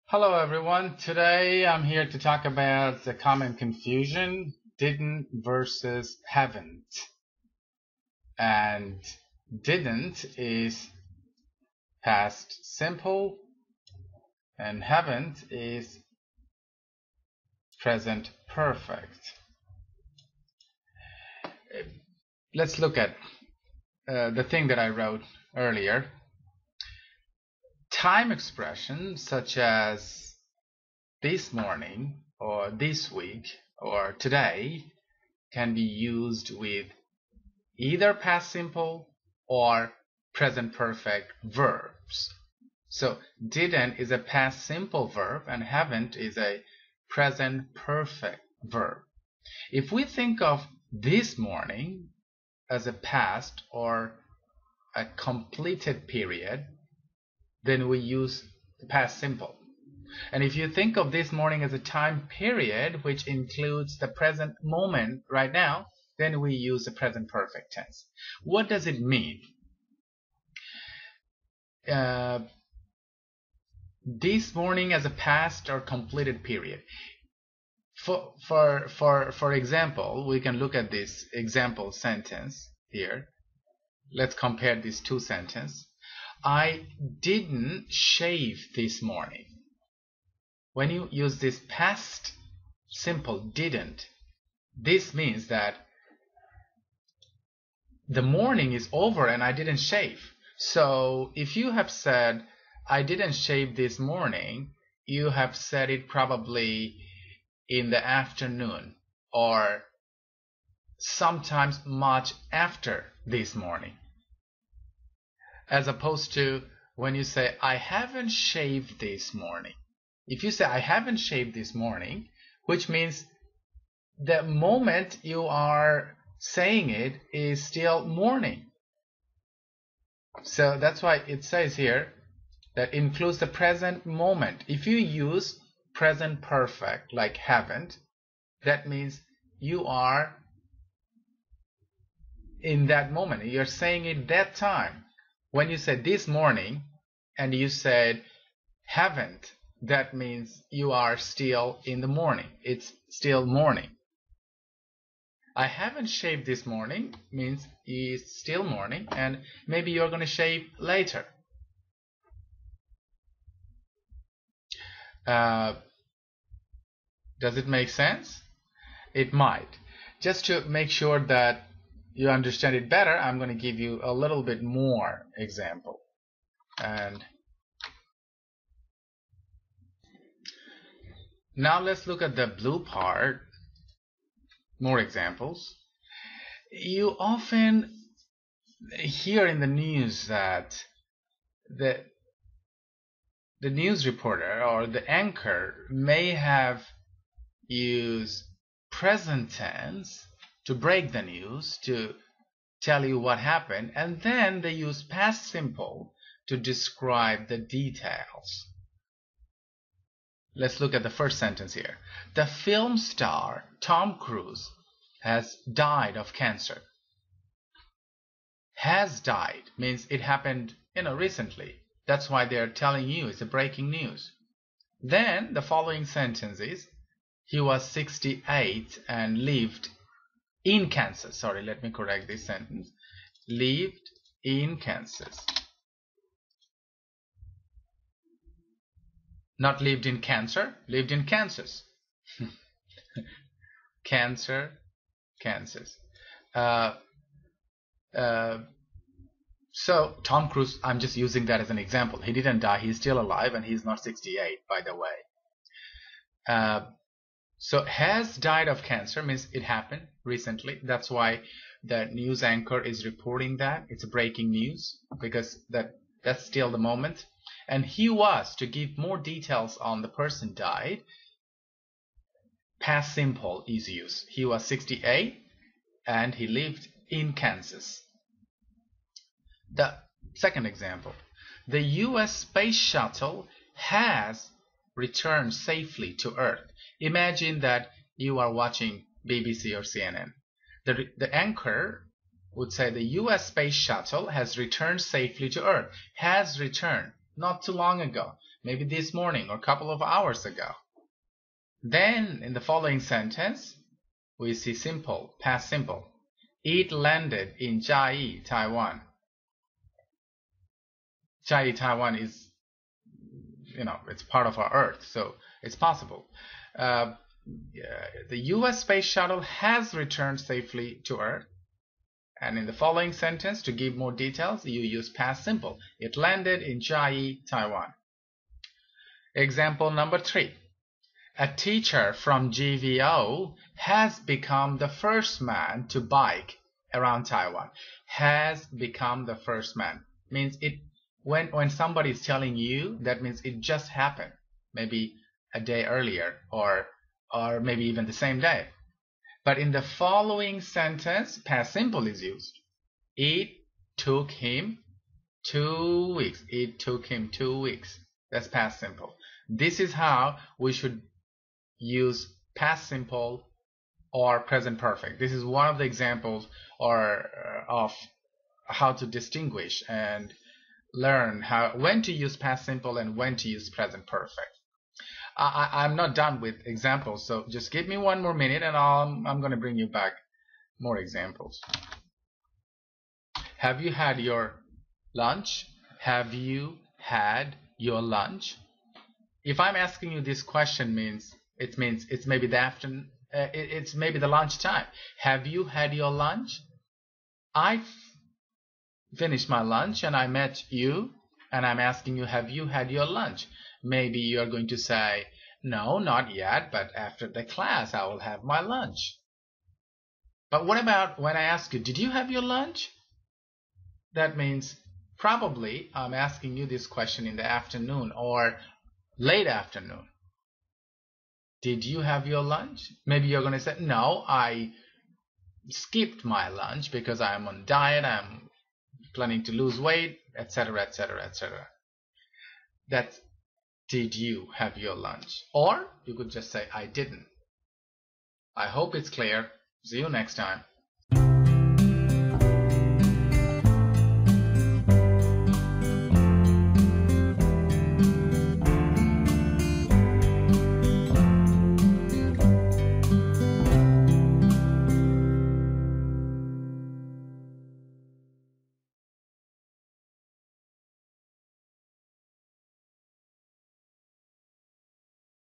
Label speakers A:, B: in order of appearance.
A: Hello everyone. Today I'm here to talk about the common confusion, didn't versus haven't. And didn't is past simple and haven't is present perfect. Let's look at the thing that I wrote earlier. Time expressions such as this morning or this week or today can be used with either past simple or present perfect verbs. So didn't is a past simple verb and haven't is a present perfect verb. If we think of this morning as a past or a completed period, then we use the past simple. And if you think of this morning as a time period, which includes the present moment right now, then we use the present perfect tense. What does it mean? This morning as a past or completed period. For example, we can look at this example sentence here. Let's compare these two sentences. I didn't shave this morning. When you use this past simple didn't, this means that the morning is over and I didn't shave. So if you have said I didn't shave this morning, you have said it probably in the afternoon or sometimes much after this morning. As opposed to when you say I haven't shaved this morning. If you say I haven't shaved this morning, which means the moment you are saying it is still morning. So that's why it says here that includes the present moment. If you use present perfect like haven't, that means you are in that moment. You're saying it that time. When you said this morning and you said haven't, that means you are still in the morning. It's still morning. I haven't shaved this morning means it's still morning and maybe you're going to shave later. Does it make sense? It might. Just to make sure that you understand it better, I'm going to give you a little bit more example. And now let's look at the blue part. More examples. You often hear in the news that the news reporter or the anchor may have used present tense to break the news, to tell you what happened, and then they use past simple to describe the details. Let's look at the first sentence here. The film star Tom Cruise has died of cancer. Has died means it happened, recently. That's why they're telling you it's a breaking news. Then the following sentence is, he was 68 and lived in Kansas. Sorry, let me correct this sentence. Lived in Kansas. Not lived in cancer, lived in Kansas. Cancer, Kansas. So Tom Cruise, I'm just using that as an example. He didn't die, he's still alive, and he's not 68, by the way. So has died of cancer means it happened recently. That's why the news anchor is reporting that. It's breaking news because that's still the moment. And he was, to give more details on the person died, past simple is used. He was 68 and he lived in Kansas. The second example, the US space shuttle has returned safely to Earth. Imagine that you are watching BBC or CNN. The anchor would say the US space shuttle has returned safely to Earth. Has returned, not too long ago. maybe this morning or a couple of hours ago. Then in the following sentence, we see simple, past simple. It landed in Chiayi, Taiwan. Chiayi, Taiwan is, it's part of our Earth, so it's possible. The US space shuttle has returned safely to Earth. And in the following sentence, to give more details, you use past simple. It landed in Chiayi, Taiwan. Example number 3. A teacher from GVO has become the first man to bike around Taiwan. Has become the first man. Means it when somebody is telling you, that means it just happened. Maybe a day earlier or maybe even the same day. But in the following sentence, past simple is used. It took him 2 weeks. It took him 2 weeks. That's past simple. This is how we should use past simple or present perfect. This is one of the examples of how to distinguish and learn when to use past simple and when to use present perfect. I'm not done with examples, so just give me 1 more minute and I'm going to bring you back more examples. Have you had your lunch? Have you had your lunch? If I'm asking you this question, it means it's maybe the afternoon. It's maybe the lunch time. Have you had your lunch? I finished my lunch and I met you and I'm asking you, have you had your lunch? Maybe you're going to say, no, not yet, but after the class I will have my lunch. But what about when I ask you, did you have your lunch? That means probably I'm asking you this question in the afternoon or late afternoon. Did you have your lunch? Maybe you're going to say, no, I skipped my lunch because I'm on diet, I'm planning to lose weight, etc., etc., etc. That's did you have your lunch? Or you could just say, I didn't. I hope it's clear. See you next time.